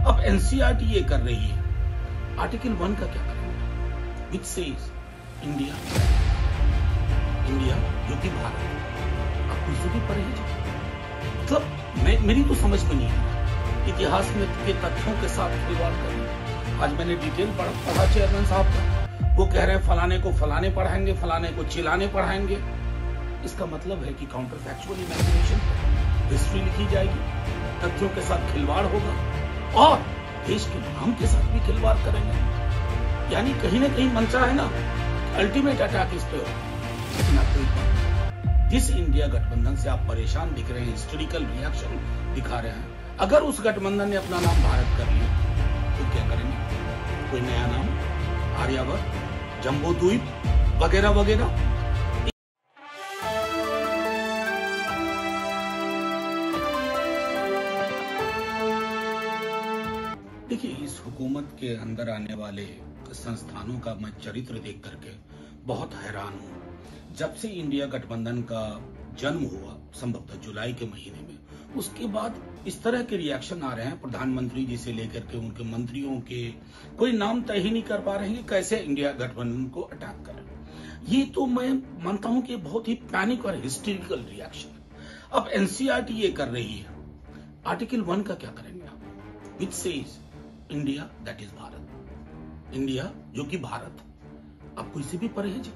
अब एनसीईआरटी ये कर रही है, आर्टिकल 1 का क्या करेंगे, विच सेज इंडिया जो कि भारत, अब किसी भी परहेज, मतलब मेरी तो समझ में नहीं है इतिहास में के तथ्यों के साथ खिलवाड़ करना। आज मैंने डिटेल पढ़ा चेयरमैन साहब का, वो कह रहे हैं फलाने को फलाने पढ़ाएंगे, फलाने को चिलाने पढ़ाएंगे। इसका मतलब है कि काउंटर फैक्चुअल इमेजिनेशन हिस्ट्री लिखी जाएगी, तथ्यों के साथ खिलवाड़ होगा और देश के नाम के साथ भी खिलवाड़ करेंगे। यानी कहीं ना कहीं मंशा है ना, अल्टीमेट अटैक इस पे हो। लेकिन आपको एक बात, जिस इंडिया गठबंधन से आप परेशान दिख रहे हैं, हिस्टोरिकल रिएक्शन दिखा रहे हैं, अगर उस गठबंधन ने अपना नाम भारत कर लिया तो क्या करेंगे? कोई नया नाम, आर्यावर्त, जम्बो द्वीप वगैरह वगैरह। देखिए, इस हुकूमत के अंदर आने वाले संस्थानों का मैं चरित्र देख करके बहुत हैरान हूं। जब से इंडिया गठबंधन का जन्म हुआ, संभवतः जुलाई के महीने में, उसके बाद इस तरह के रिएक्शन आ रहे हैं प्रधानमंत्री जी से लेकर के उनके मंत्रियों के, कोई नाम तय ही नहीं कर पा रहे हैं कि कैसे इंडिया गठबंधन को अटैक करें। ये तो मैं मानता हूं कि बहुत ही पैनिक और हिस्टेरिकल रिएक्शन है। अब एनसीईआरटी ये कर रही है, आर्टिकल 1 का क्या करेंगे आप, which says India that is Bharat, India जो कि भारत, अब कोई से भी परहेज,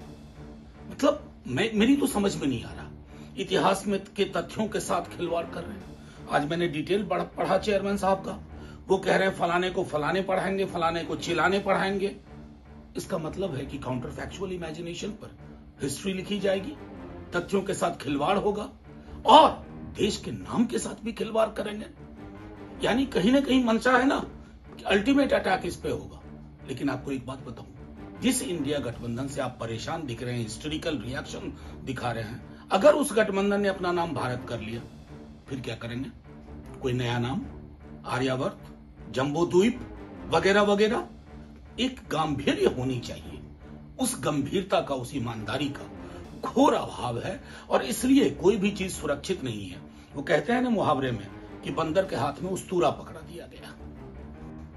मतलब मेरी तो समझ में नहीं आ रहा इतिहास में के तथ्यों के साथ खिलवाड़ कर रहे हैं। आज मैंने डिटेल पढ़ा चेयरमैन साहब का, वो कह रहे हैं फलाने को फलाने पढ़ाएंगे, फलाने को चिलाने पढ़ाएंगे। इसका मतलब है कि काउंटर फैक्चुअल इमेजिनेशन पर हिस्ट्री लिखी जाएगी, तथ्यों के साथ खिलवाड़ होगा और देश के नाम के साथ भी खिलवाड़ करेंगे। यानी कहीं ना कहीं मंशा है ना, अल्टीमेट अटैक इस पे होगा। लेकिन आपको एक बात बताऊं, जिस इंडिया गठबंधन से आप परेशान दिख रहे हैं, हिस्टोरिकल रिएक्शन दिखा रहे हैं, अगर उस गठबंधन ने अपना नाम भारत कर लिया फिर क्या करेंगे? कोई नया नाम, आर्यावर्त, जम्बो द्वीप वगैरह वगैरह। एक गांभीर्य होनी चाहिए, उस गंभीरता का, उस ईमानदारी का घोर अभाव है और इसलिए कोई भी चीज सुरक्षित नहीं है। वो कहते हैं ना मुहावरे में कि बंदर के हाथ में उस्तूरा पकड़ा दिया गया।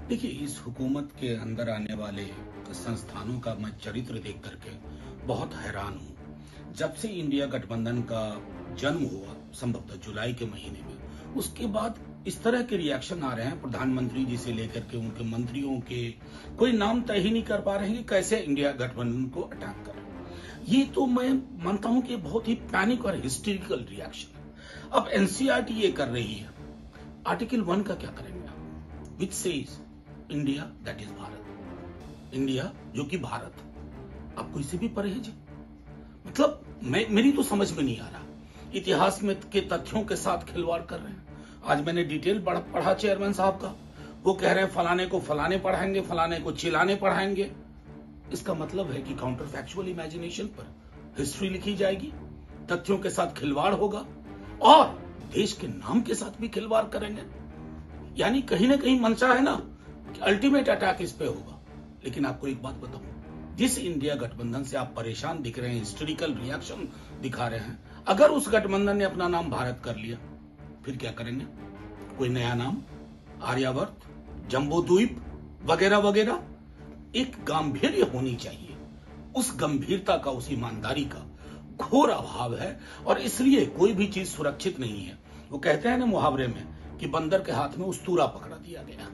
देखिए, इस हुकूमत के अंदर आने वाले संस्थानों का मैं चरित्र देख करके बहुत हैरान हूं। जब से इंडिया गठबंधन का जन्म हुआ, संभवतः जुलाई के महीने में, उसके बाद इस तरह के रिएक्शन आ रहे हैं प्रधानमंत्री जी से लेकर के उनके मंत्रियों के, कोई नाम तय ही नहीं कर पा रहे हैं कि कैसे इंडिया गठबंधन को अटैक करें। ये तो मैं मानता हूं कि बहुत ही पैनिक और हिस्टेरिकल रिएक्शन है। अब एनसीईआरटी ये कर रही है, आर्टिकल 1 का क्या करेंगे आप, which says India that is Bharat, India जो कि भारत, अब कोई से भी परहेज, मतलब मेरी तो समझ में नहीं आ रहा इतिहास में के तथ्यों के साथ खिलवाड़ कर रहे हैं। आज मैंने डिटेल पढ़ा चेयरमैन साहब का, वो कह रहे हैं फलाने को फलाने पढ़ाएंगे, फलाने को चिलाने पढ़ाएंगे। इसका मतलब है कि काउंटर फैक्चुअल इमेजिनेशन पर हिस्ट्री लिखी जाएगी, तथ्यों के साथ खिलवाड़ होगा और देश के नाम के साथ भी खिलवाड़ करेंगे। यानी कहीं ना कहीं मंशा है ना, अल्टीमेट अटैक इस पे होगा। लेकिन आपको एक बात बताऊं, जिस इंडिया गठबंधन से आप परेशान दिख रहे हैं, हिस्टोरिकल रिएक्शन दिखा रहे हैं, अगर उस गठबंधन ने अपना नाम भारत कर लिया फिर क्या करेंगे? कोई नया नाम, आर्यावर्त, जम्बो द्वीप वगैरह वगैरह। एक गांभीर्य होनी चाहिए, उस गंभीरता का, उस ईमानदारी का घोर अभाव है और इसलिए कोई भी चीज सुरक्षित नहीं है। वो कहते हैं ना मुहावरे में कि बंदर के हाथ में उस्तूरा पकड़ा दिया गया।